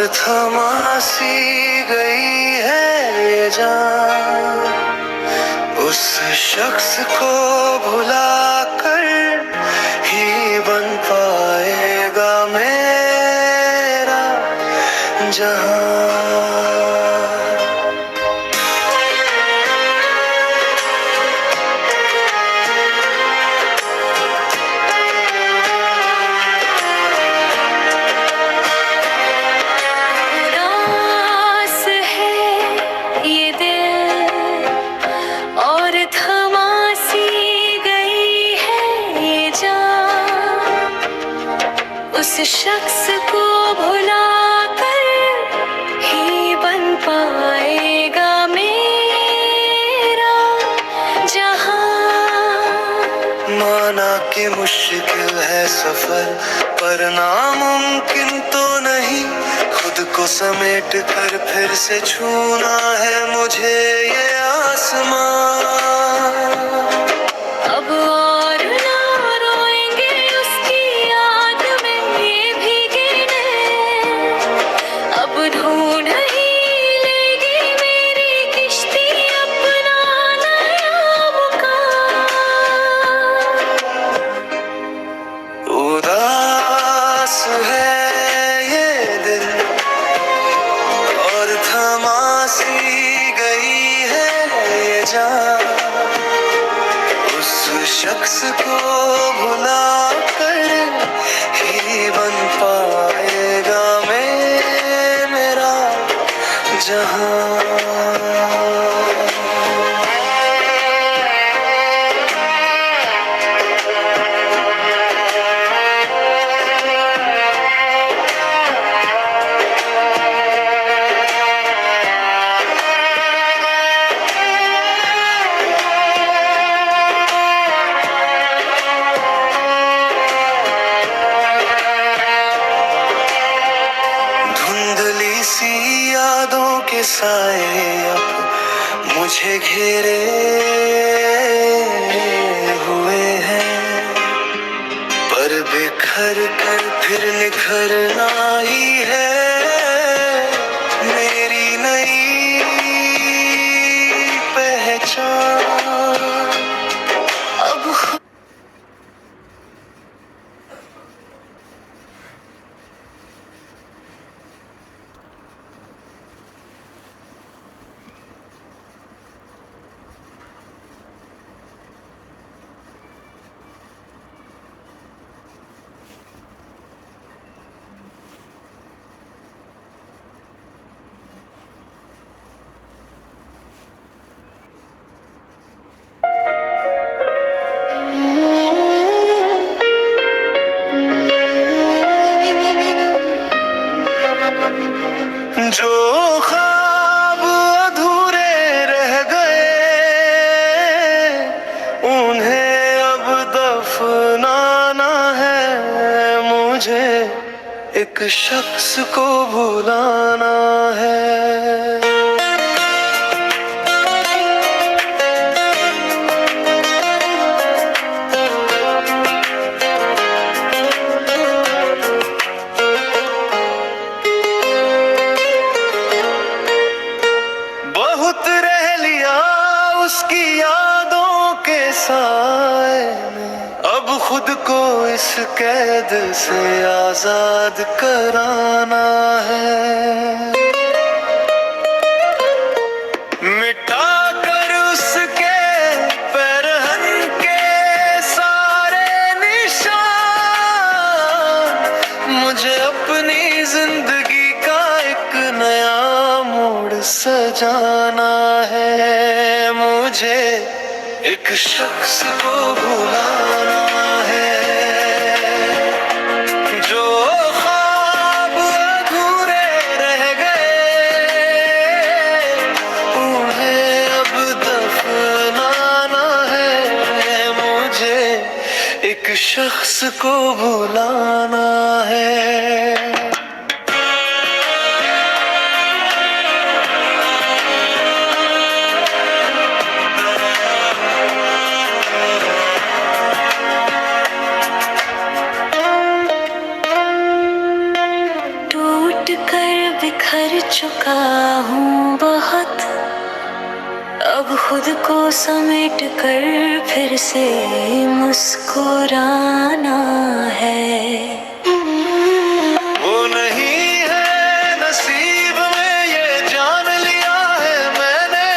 थमासी गई है ये जान, उस शख्स को भुला कर ही बन पाएगा मेरा जहां। उस शख्स को भुला कर ही बन पाएगा मेरा जहां। माना कि मुश्किल है सफर, पर नामुमकिन तो नहीं। खुद को समेट कर फिर से छूना है मुझे ये आसमां। अब और ना रोएंगे उसकी याद में ये भीगे, अब ढूंढ ही लेगी मेरी किश्ती अपना नया मुकाम। उदास है ये दिल और थमासी गई है ये जान, उस शख्स को भुला कर ही बन पाएगा मेरा जहां। सी यादों के साए अब मुझे घेरे हुए हैं, पर बिखर कर फिर निखरना ही है मेरी नई पहचान। अब जो ख्वाब अधूरे रह गए उन्हें अब दफनाना है मुझे, एक शख्स को भुलाना है। बहुत रह लिया उसकी यादों के साए में, अब खुद को इस कैद से आजाद कराना है। मिटा कर उसके पैरहन के सारे निशान, मुझे अपनी जिंदगी का एक नया मोड़ सजाना है मुझे, एक शख्स को भुलाना है। जो ख्वाब अधूरे रह गए उन्हें अब दफनाना है मुझे, एक शख्स को भुलाना है। टूट कर बिखर चुका हूँ बहुत, अब खुद को समेट कर फिर से मुस्कुराना है। वो नहीं है नसीब में ये जान लिया है मैंने,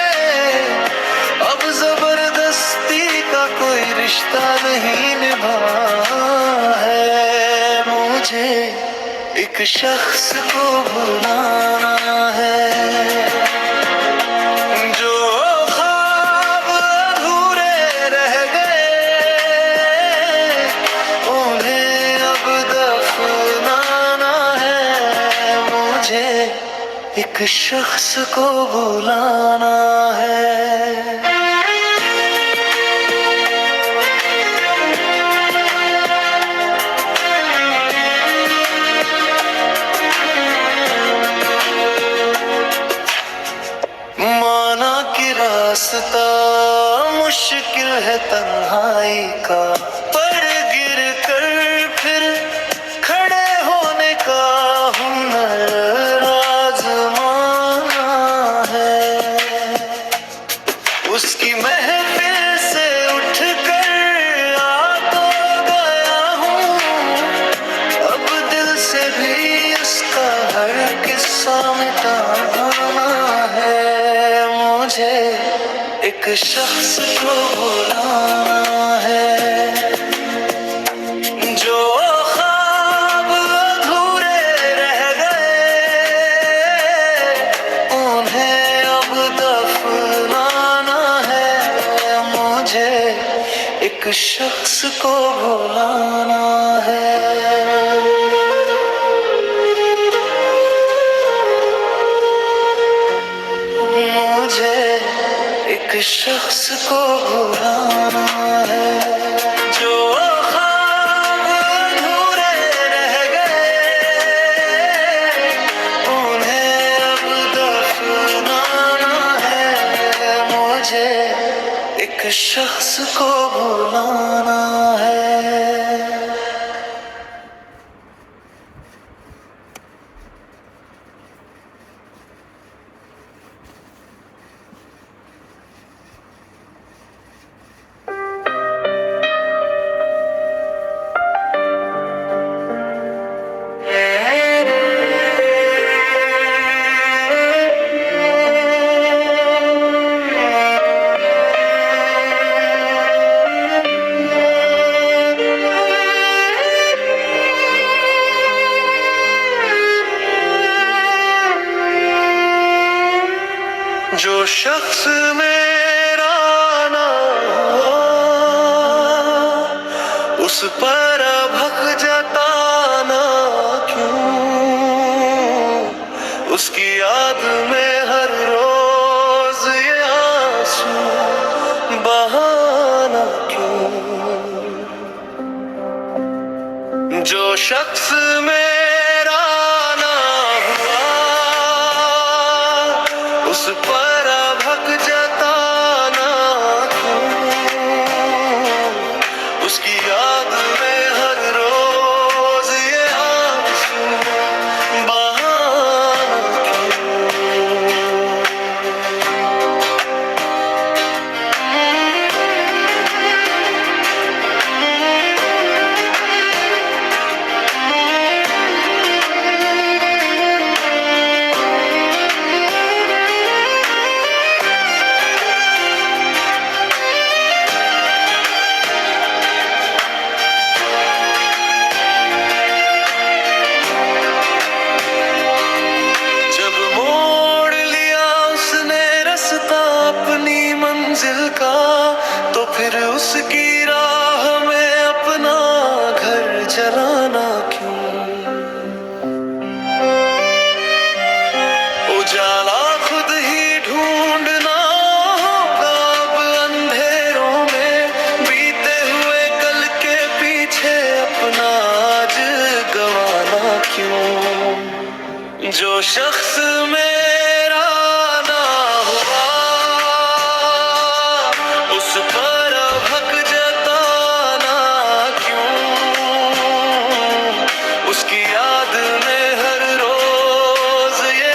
अब जबरदस्ती का कोई रिश्ता नहीं निभाना है। मुझे एक शख्स को भुलाना है, जो ख्वाब अधूरे रह गए उन्हें अब दफनाना है। मुझे एक शख्स को भुलाना है। माना कि रास्ता मुश्किल है तन्हाई का, पर गिर कर फिर खड़े होने का हुनर आजमाना है। उसकी महफिल से उठ कर आ तो गया हूँ, अब दिल से भी उसका हर किस्सा मिटाना है। मुझे एक शख्स को भुलाना है, जो ख्वाब अधूरे रह गए उन्हें अब दफनाना है। मुझे एक शख्स को भुलाना है। मुझे एक शख्स को भुलाना है, जो ख्वाब अधूरे रह गए उन्हें अब दफनाना है। मुझे एक शख्स को भुलाना है। जो शख्स मेरा ना हो उस पर भक जताना क्यों, उसकी याद में हर रोज ये आंसू बहाना क्यों। जो शख्स मेरा ना हुआ उस पर भक जताना क्यों, उसकी याद में हर रोज ये आंसू बहाना क्यों। मंजिल का तो फिर उसकी राह में अपना घर जलाना क्यों। उजाला खुद ही ढूंढना होगा अब अंधेरों में, बीते हुए कल के पीछे अपना आज गंवाना क्यों। जो शख्स मेरा ना हुआ उस पर भक जताना क्यों, उसकी याद में हर रोज ये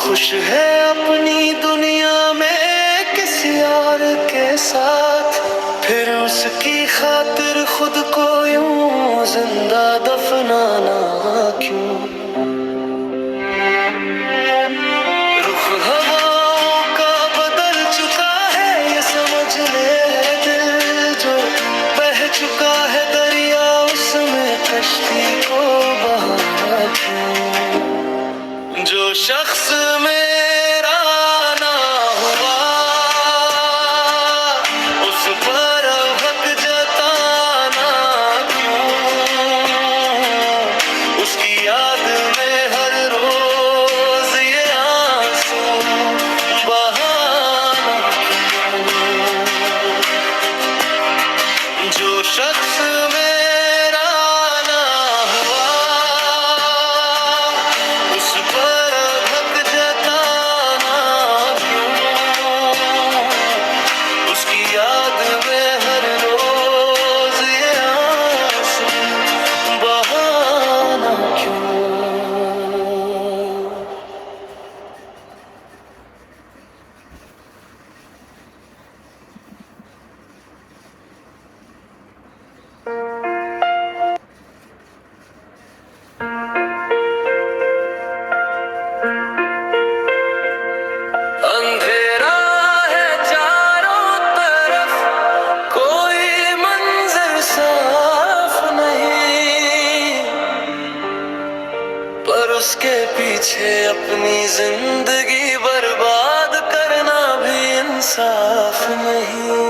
खुश है अपनी दुनिया में किसी और के साथ, फिर उसकी खातिर खुद को यूं जिंदा दफनाना क्यों। रुख हवाओं का बदल चुका है ये समझ ले दिल, जो बह चुका है दरिया उसमें कश्ती को बहाना क्यों। जो शख्स मेरा ना हुआ उस पर हक जताना क्यों। उसकी याद में हर रोज ये आंसू बहाना क्यों। जो शख्स मेरा ना हुआ उस पर हक जताना क्यों। उसकी याद में हर रोज ये आंसू बहाना क्यों। अंधेरा है चारों तरफ, कोई मंजर साफ नहीं, पर उसके पीछे अपनी जिंदगी बर्बाद करना भी इंसाफ नहीं।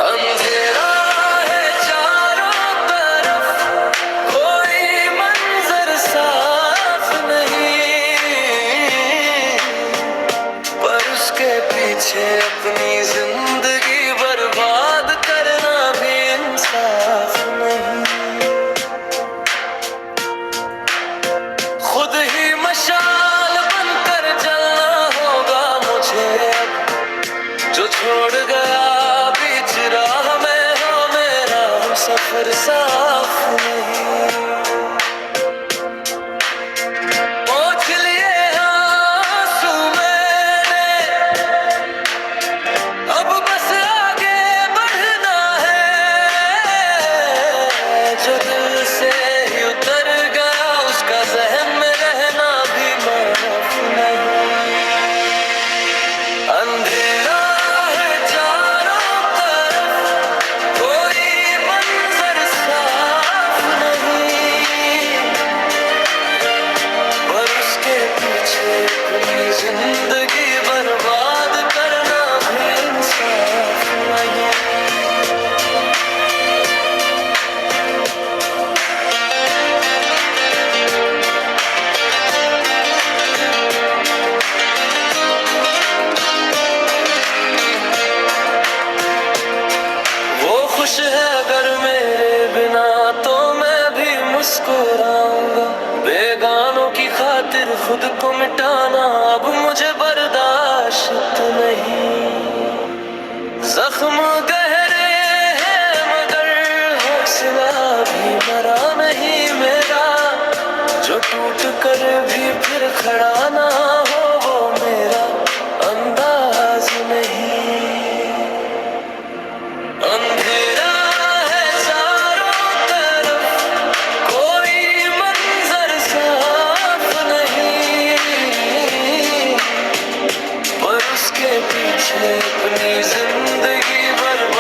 अंधेरा है चारों तरफ, कोई मंजर साफ नहीं, पर उसके पीछे अपनी जिंदगी बर्बाद करना भी इंसाफ नहीं। खुद ही मशाल बनकर जलना होगा मुझे अब, जो छोड़ गया बीच राह में हो मेरा सफर साफ नहीं। पोंछ लिए आंसू मैंने, अब बस आगे बढ़ना है। जो दिल से ही उतर गया उसका ज़हन में रहना भी माफ नहीं। अंधेरा है चारों तरफ, कोई मंजर साफ नहीं, पर उसके पीछे अपनी जिंदगी बर्बाद करना भी इंसाफ नहीं। वो खुश है अगर मेरे बिना तो मैं भी मुस्कुराऊंगा। बेगानों की खातिर खुद को मिटाना अब मुझे बर्दाश्त नहीं। जख्म गहरे हैं मगर हौसला भी मरा नहीं मेरा, जो टूट कर भी फिर खड़ा ना हो वो मेरा अंदाज नहीं। अंधेरा है चारों तरफ, कोई मंजर साफ नहीं, पर उसके पीछे अपनी जिंदगी बर्बाद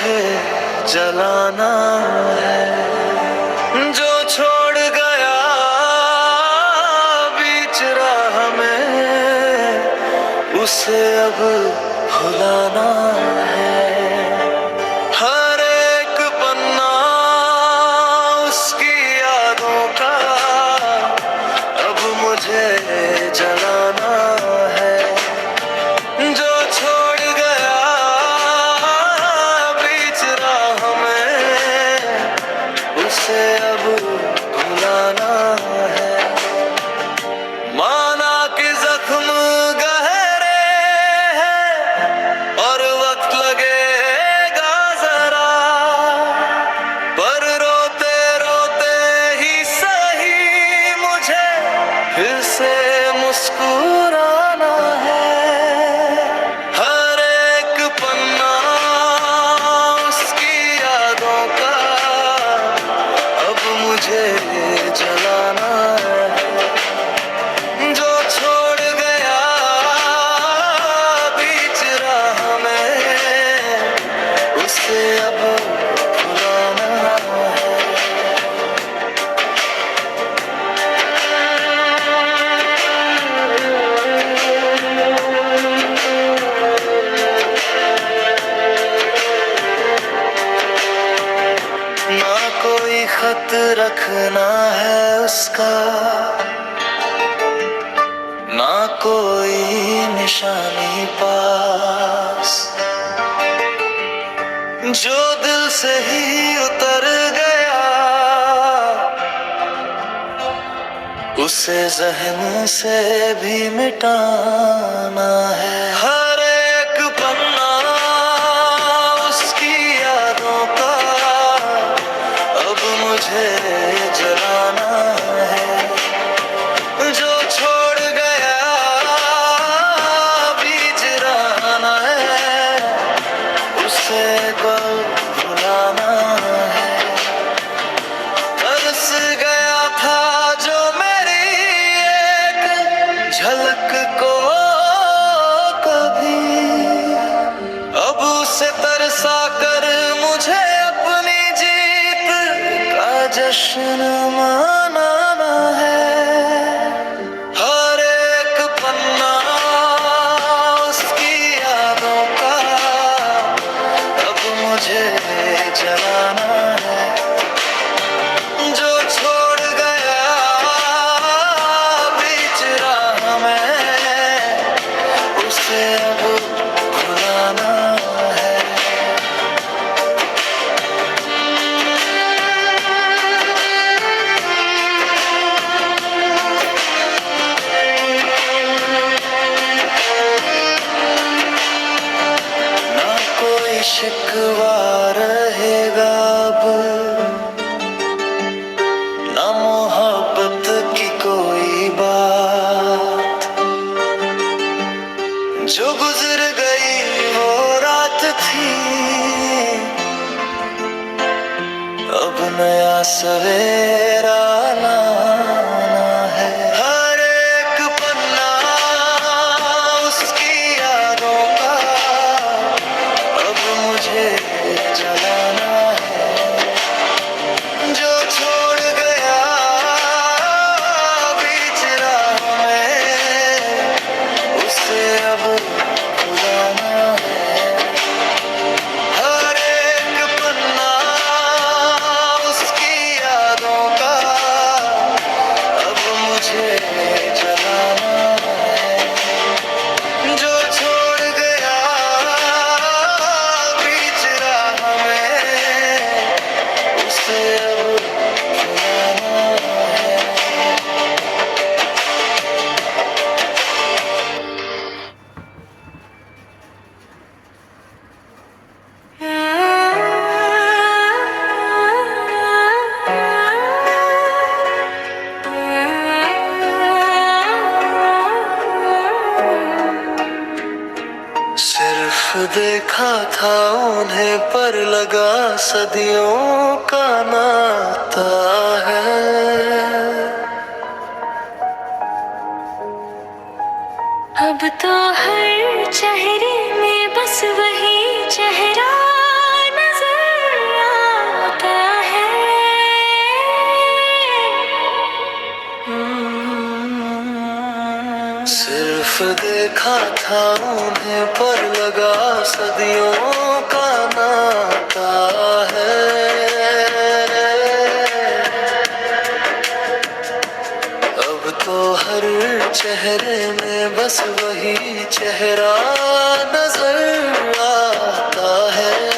मुझे जलाना है। जो छोड़ गया बीच राह में उसे अब भुलाना है। हर एक पन्ना उसकी यादों का अब मुझे जलाना है। जो छोड़ गया बीच राह में उसे अब भुलाना है। माना कि जख्म गहरे हैं और वक्त लगेगा जरा, पर रोते रोते ही सही मुझे फिर से मुस्कुराना है। हर एक पन्ना उसकी यादों का अब मुझे जलाना है। जो छोड़ गया बीच राह में उसे अब भुलाना है। ना कोई खत रखना है उसका, ना कोई निशानी पास। जो दिल से ही उतर गया उसे ज़हन से भी मिटाना है। हर एक पन्ना उसकी यादों का अब मुझे जलाना है। जो छोड़ गया बीच राह में उसे कल भुलाना है। तरस गया था जो मेरी एक झलक को कभी, अब उसे तरसा कर मुझे अपनी जीत का जश्न मनाना है। हर एक पन्ना उसकी यादों का अब मुझे जलाना है। जो छोड़ गया बीच राह में उसे अब भुलाना है। ना कोई शिकवा रहेगा अब, ना मोहब्बत की कोई बात। जो गुजर गई वो रात थी, अब नया सवेरा लाना है। हर एक पन्ना उसकी यादों का अब मुझे जलाना है। जो छोड़ गया बीच राह में उसे अब भुलाना है। हर एक पन्ना उसकी यादों का अब मुझे जलाना है। जो छोड़ गया बीच राह में उसे अब भुलाना है। सिर्फ देखा था उन्हें पर लगा सदियों का नाता है। अब तो हर चेहरे में बस वही चेहरा नजर सिर्फ देखा था उन्हें पर लगा सदियों का नाता है। अब तो हर चेहरे में बस वही चेहरा नजर आता है।